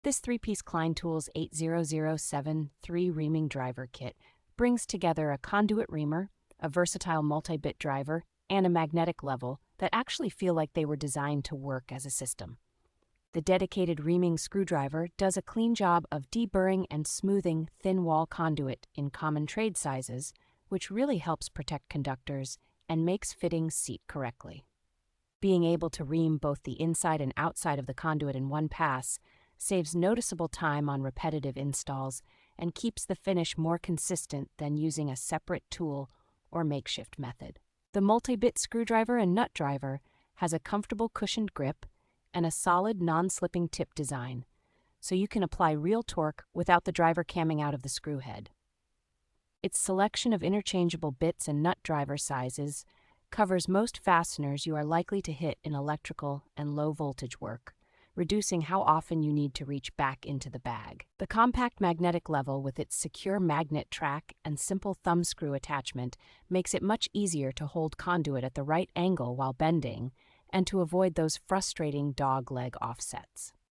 This three-piece Klein Tools 80073 Reaming Driver kit brings together a conduit reamer, a versatile multi-bit driver, and a magnetic level that actually feel like they were designed to work as a system. The dedicated reaming screwdriver does a clean job of deburring and smoothing thin wall conduit in common trade sizes, which really helps protect conductors and makes fittings seat correctly. Being able to ream both the inside and outside of the conduit in one pass saves noticeable time on repetitive installs and keeps the finish more consistent than using a separate tool or makeshift method. The multi-bit screwdriver and nut driver has a comfortable cushioned grip and a solid non-slipping tip design, so you can apply real torque without the driver camming out of the screw head. Its selection of interchangeable bits and nut driver sizes covers most fasteners you are likely to hit in electrical and low voltage work, reducing how often you need to reach back into the bag. The compact magnetic level with its secure magnet track and simple thumb screw attachment makes it much easier to hold conduit at the right angle while bending and to avoid those frustrating dog leg offsets.